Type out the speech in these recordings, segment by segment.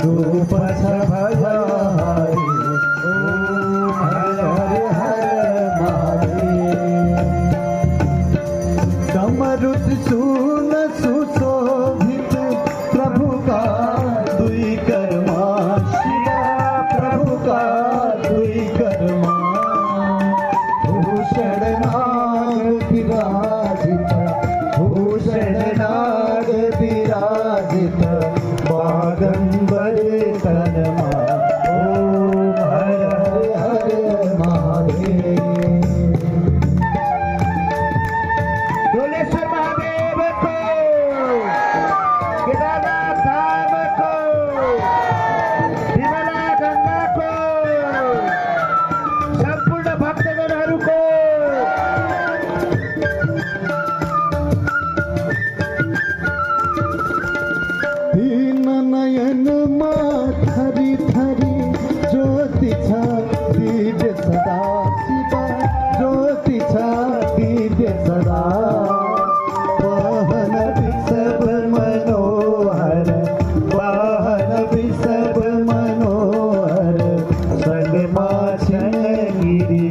रूप भज हरि ओम हरि हरि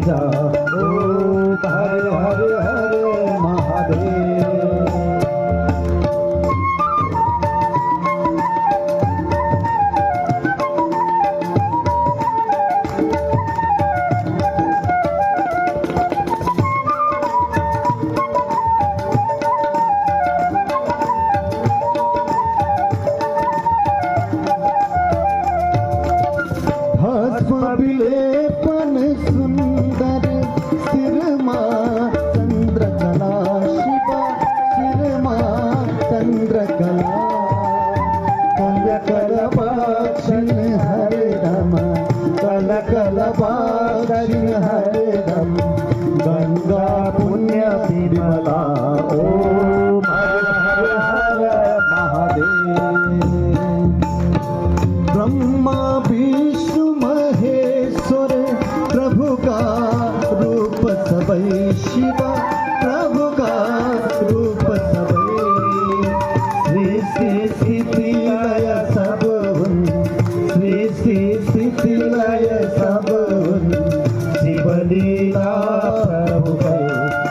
जा। ओम हर हर हर महादेव। विलेपन सुंदर सिरमा चंद्रकला शिवा सिरमा चंद्रकला कल कल बाक्षण हरे रम कल कल बाक्षण हरे रम गंगा पुण्य निर्मला। ओम हर हर हर महादेव। ब्रह्मा विष्णु महेश्वर प्रभु का रूप सबई शिवा प्रभु का रूप सबई। सृष्टि स्थिति लय सब सृष्टि स्थिति लय सब शिव लीला प्रभु के।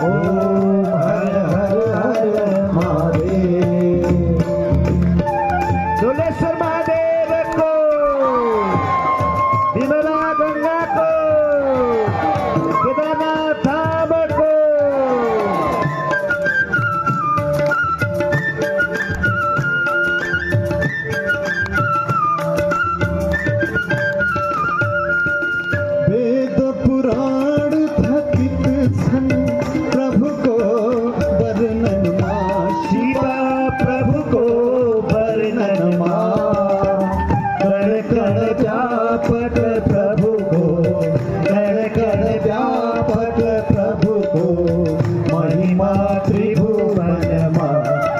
ओम हर हर हर महादेव। डोलेश्वर महादेव को, विमला गंगा को, केदारनाथ धाम को। वेद पुराण थकित छन प्रभु को वर्णन मां शिवा प्रभु को वर्णन मां। कण कण व्यापक प्रभु को कण कण व्यापक प्रभु को महिमा त्रिभुवन मां।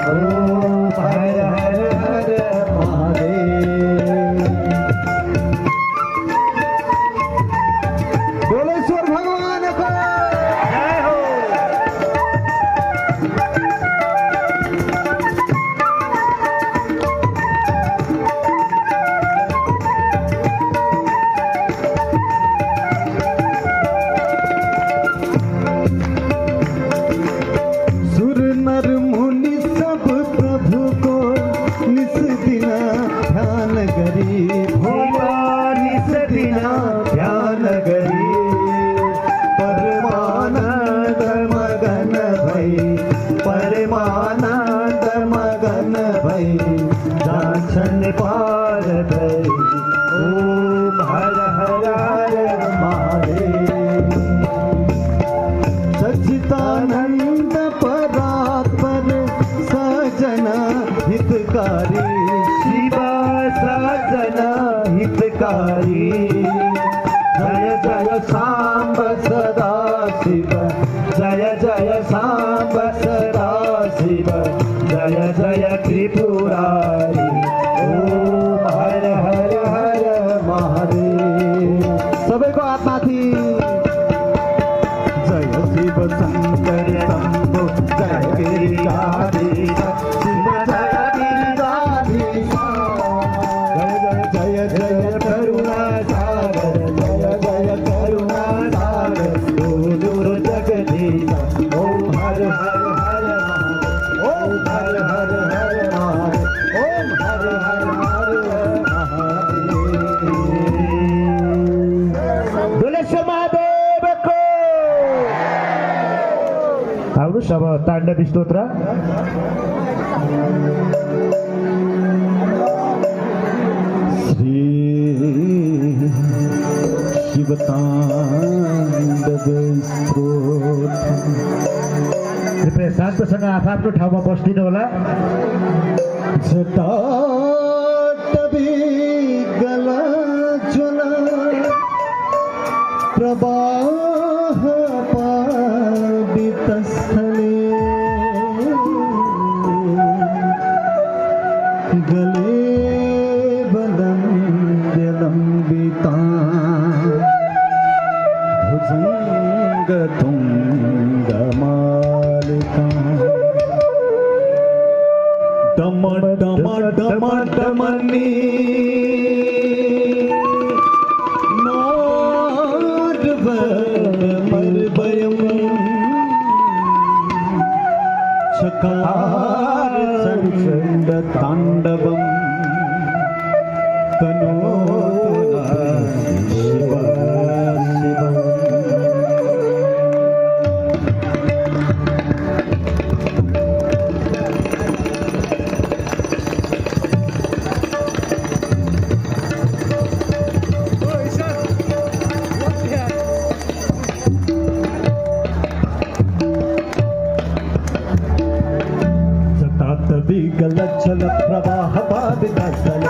ओम हर हर हर महादेव। डोलेश्वर भगवान को जय हो। सुर नर मुनि सब प्रभु को निस दिना ध्यान करी। भगवान निस दिना ध्यान करी। परमानंद मगन भई परमानंद मगन भई दर्शन पार गई। ओम हर हर हर महादेव। सच्चिदानंद परात्पर सजना हितकारी शिवा सजना हितकारी। जय जय सांब सदा शिव जय जय सांब सदा शिव जय जय त्रिपुरारी। ओम हर हर हर महादेव। सबैको आत्मा थी। जय शिव शंकर शंभो जय गिरिजाधीश शिव जय गिरिजाधीश। जय जय जय करुणा सागर जय जय करुणा सागर दूर जगदीश। ओम हर हर हर महादेव। ओम हर हर हर महादेव। ओम हर हर हर महादेव। डोलेश्वर महादेव को। आउनुहोस् अब ताण्डव स्तोत्र। श्री शिव ताण्डव स्तोत्र। कृपया शान्तसँग आफ्नो ठाउँमा बस्दिनु होला। जटाटवी गला ज्वला प्रवाह पावितस्थले गले लंबिता भुजंग तुंग मालिका। डम डम डम डमनी नाद निर्भयं चकार चण्ड ताण्डवं तनोतु शिव शिवम् गलच्छल प्रवाह पादितल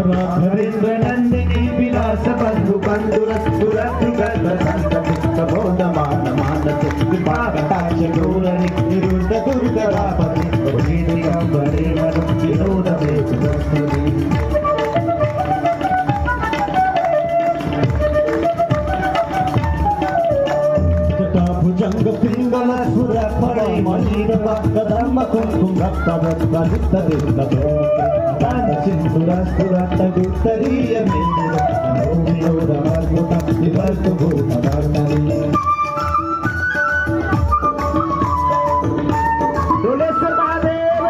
राघवेंद्र नंदिनी विलास बंधु बंधुरस्तुरति गर्भसंतबोधमान मानस विभागताक्ष गौरनि निरुद्ध दुर्गरापति दिगंबरे मनु विनोद वेदस्तुति भुजंग पिंगल सुर फणे मणिर वक्रधर्म कुंकुम रक्तवत्कलित विद्गो सिंधुरस्तुरत्तगुत्तरीय मेन्दुर विनोदमद्भुत विभर्तु भूतवर्तनी डोलेश्वर महादेव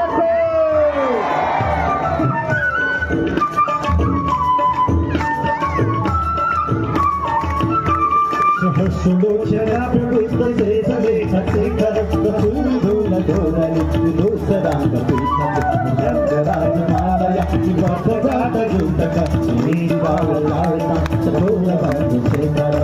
सहस्रोक्षरा प्रवृत्त शेषले शेखर सूर्यधूल धोरनि विदुषरांग पीठं जगराजमालय शिवप्रजात युद्धक श्रीवावलायता सरोवर बंधु Shekhar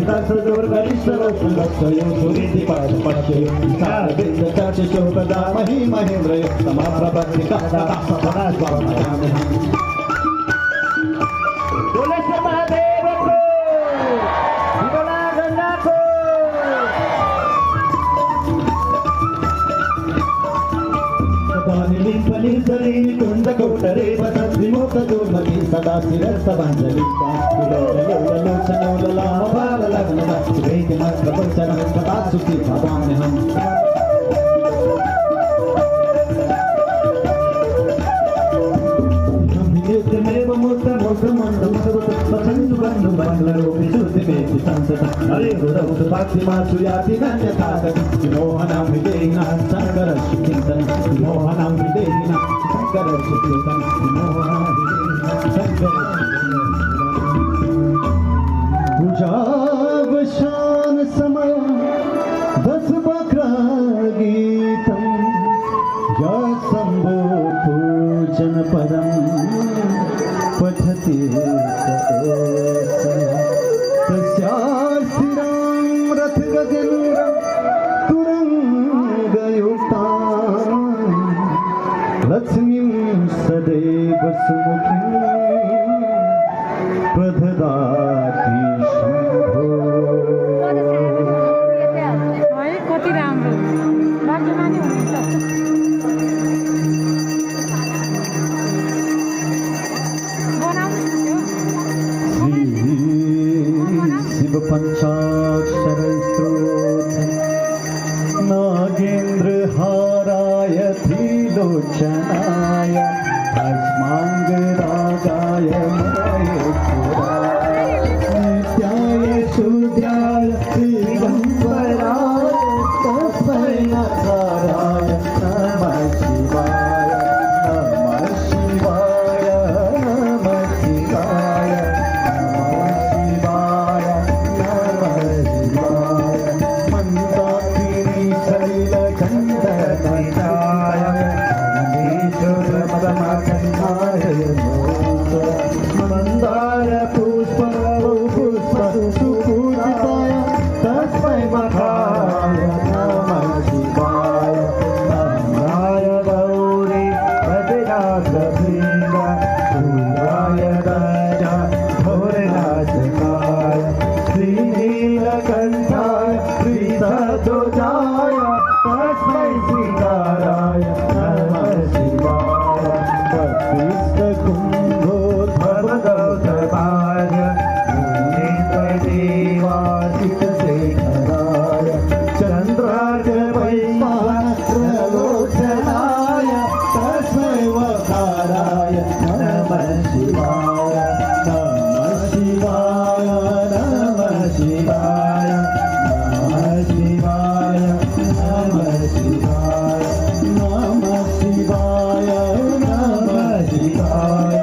Dasur Garishwaro Sangatsayo Suriti Padapatyo Sarabinda Tachicho Padamahi Mahindrayo Samaprabhatika Sapana Swamayami Boleh Mahadev ko Divanagan ako Sapaniling panisarini Kunda Kotare Patadri Mokta Durmati Sada Sirasta Vanjalita Lola Lola Lama Bala Lagna Siveti Matra Pachana Patasuki Bhavamne Ham Nirjaneva Murta Murta Manda Murta Patandu Bandu Bandlaro Visuddhi Veti Sansata Hare Ruda Uda Bhakti Masuyati Nanya Thaka Vimohanam Videna Sankara Shukintana Vimohanam Videna Sankara Shukintana Vimohanam Videna Sankara Pujavashan Samaya Das Bakra Geetam Yasambho Pujan Padam Pachati Tasyastiram Rath Gajanura Turangayuktam Lakshmim Sadeva Sumukhim Pradhadati Shambho कति राम्रो बाटोमा नि हुन्छ शिव पंचाक्षर स्तोत्र नागेंद्र हाराय त्रिलोचनाय भस्मांग रागाय महेश्वराय नित्याय शूद्राय दिगंबराय तस्मै नकाराय नमः शिवाय नमः शिवाय नमः शिवाय मंदार पुष्प पुष्प सुपूजिताय तस्मै मखाय नमः शिवाय नमः गौरी भजनाथवृन्द सूराय राजा भोरनाथकाय श्रीनीलकण्ठाय श्रीसध्वजाय तस्मै श्रीकाराय नमः शिवाय कुम्भोद्भवगौतमाय देवादितशेखराय चन्द्रार्कवैश्वानत्रलोचनाय तस्मै वकाराय नमः शिवाय नमः शिवाय नमः शिवाय नमः शिवाय नमः शिवाय नमः शिवाय नमः शिवाय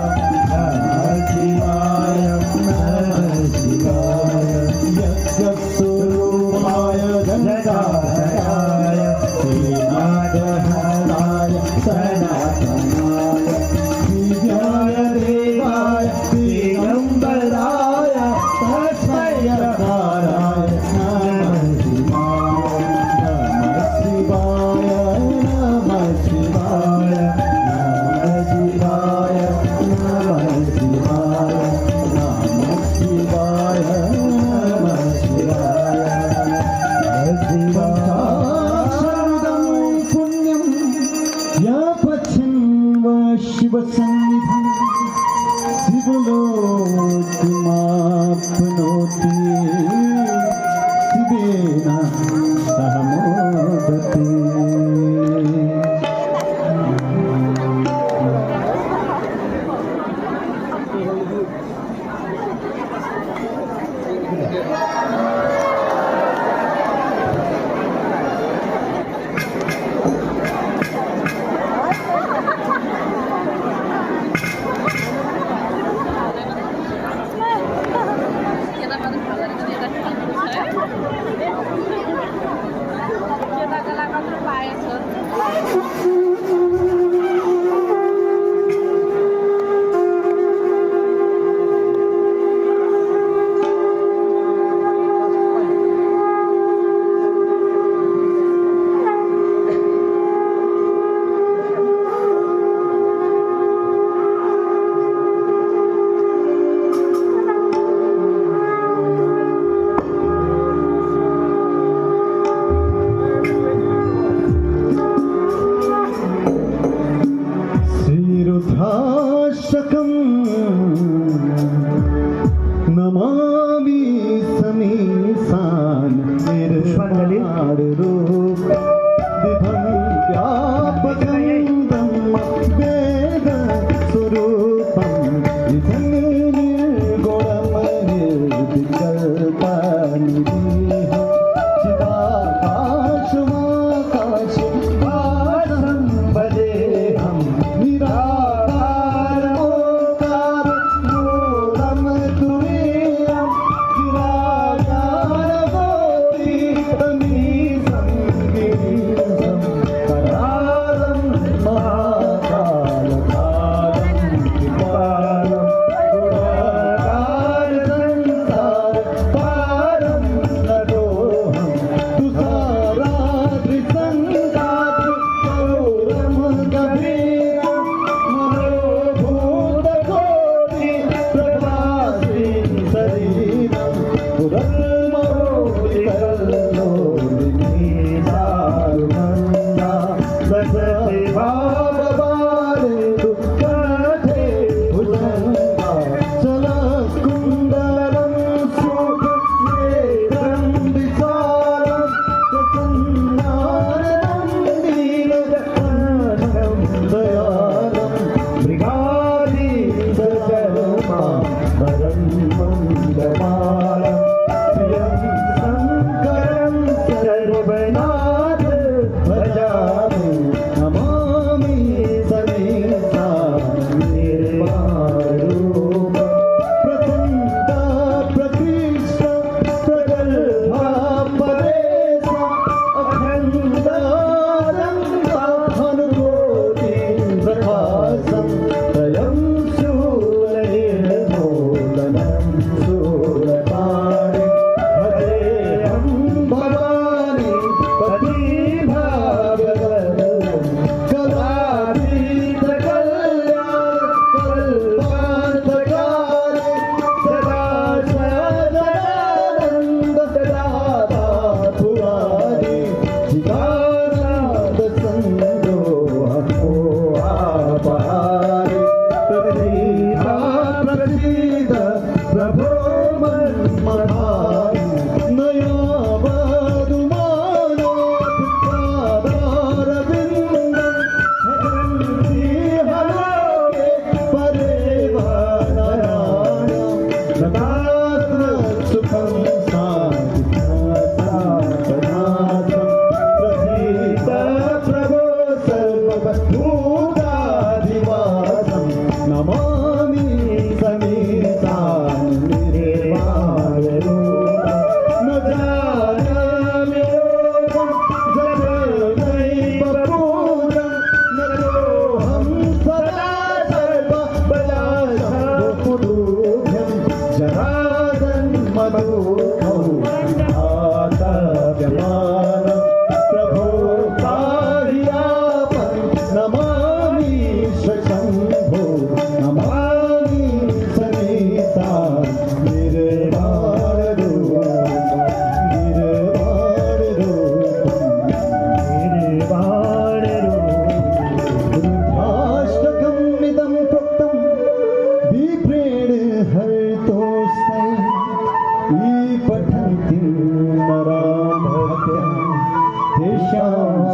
नमः शिवाय नमः शिवाय यज्ञस्वरूपाय गङ्गाधराय श्रीनाथहराय सनातनाय दिव्याय देवाय दिगम्बराय तस्मै यकाराय नमः शिवाय नमः शिवाय नमः शिवाय नमः शिवाय नमः शिवाय नमः शिवाय शिवाक्षरदं पुण्यं यापच्छन्व शिवसन्निधं शिवलोकमाप्नोति शिवेन सह मोदते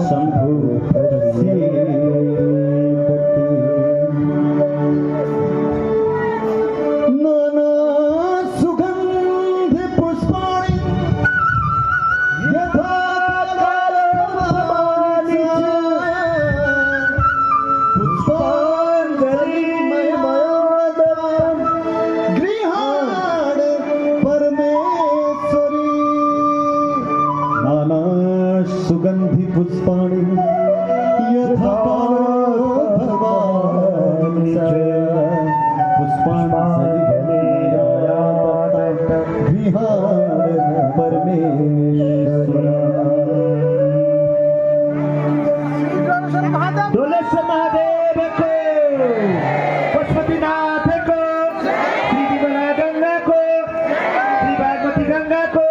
शम्भु नाना सुगन्धि पुष्पाणि यथा कालभवानि पुष्पाञ्जलिमयमादं गृहाण परमेश्वरी नाना सुगन्धि पुष्पाणि यथा कालभवानि पुष्पाञ्जलिमयमादं गृहाण परमेश्वरी डोलेश्वर महादेव को पशुपतिनाथ को श्री विमला गंगा को श्री बागमती गंगा को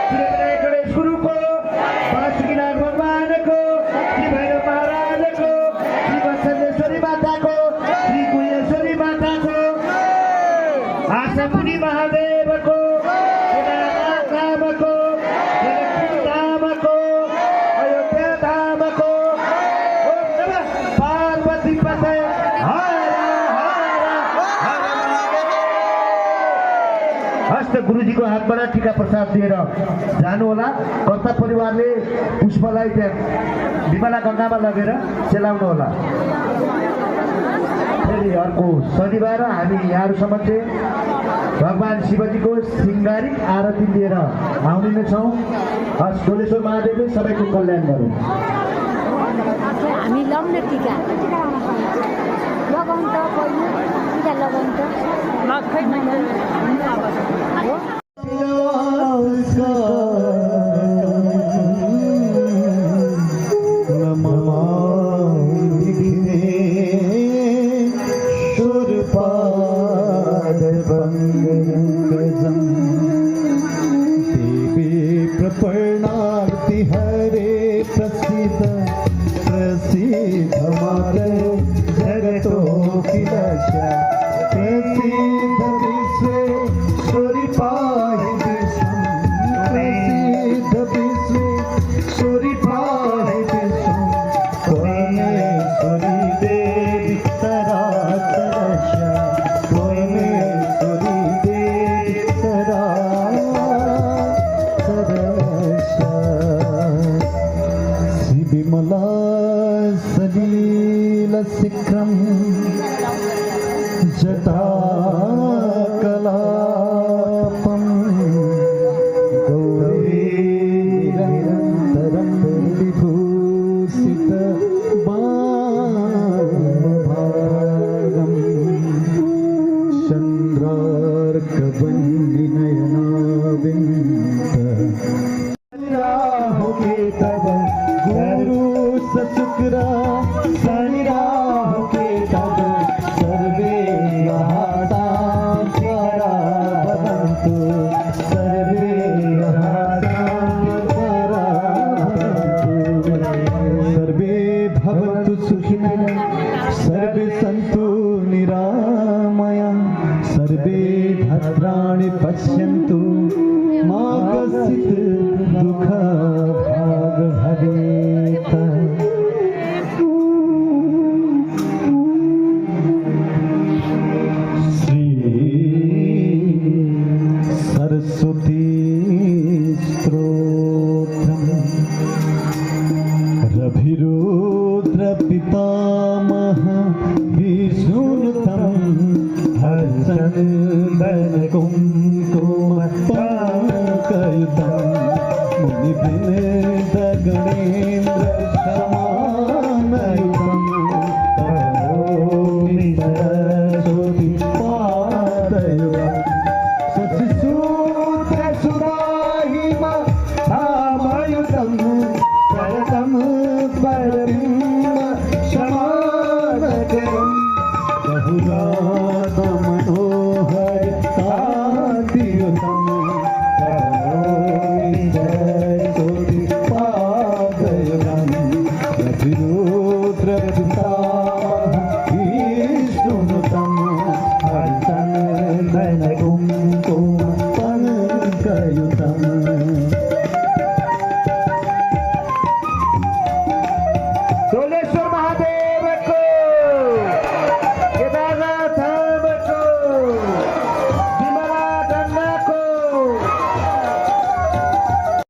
श्री गणेश गुरु को बासुकीनाथ भगवान को श्री भैरव महाराज को श्री वत्सलेश्वरी माता को श्री कुलेश्वरी माता को आशापुरी महादेव को केदारनाथ धाम को जनकपुर धाम को अयोध्या धाम को पार्वती पते हस्त गुरुजीको हातबाट टीका प्रसाद दिएर जानु होला। कर्ता परिवारले पुष्पलाई त्यहाँ विमला गङ्गामा लगेर सेलाउनु होला। फेरि अर्को शनिबार हामी यहाँहरूसम्म चाहिँ भगवान शिवजीको सिंगारिक आरती लिएर आउने नै छौँ। हस् डोलेश्वर महादेवले सबैको कल्याण गरौँ। हामी लाउने टीका लगाउनु त पहिलो टीका लगाउनु त देवी प्रपन्नार्ति हरे प्रसिद्ध प्रसिद्ध माते जगतोऽखिलस्य प्रसिद्ध विश्वेश्वरी पाहि विश्वं प्रसिद्ध विश्वेश्वरी पाहि विश्वं त्वमेश्वरी देवी सरासरस्य त्वमेश्वरी देवी सरासरस्य श्री विमला सलीलशिखरं जटाकलापं गौरी निरन्तरं विभूषित भागं चन्द्रार्कवल्लिनयनाविन्द राहु केतव गुरु शुक्र शनि राहु केतव सर्वे महासांकरा भवन्तु सर्वे महासांकरा भवन्तु सर्वे भवन्तु सुखिनः सर्वे सन्तु निरामया सर्वे भद्राणि पश्यन्तु मा कश्चित् दुःखभाग् भवेत्। श्री सरस्वती स्तोत्रम् रभिरुद्र पितामह विष्णुनुतं हर्षनन्दन कुङ्कुमपाकयुतं मुनिवृन्द गणेन्द्र समानयुतं तनोमि सरस्वती पादयुतं शशिसूत्र सुराहिमा धामयुतं शरदं परमे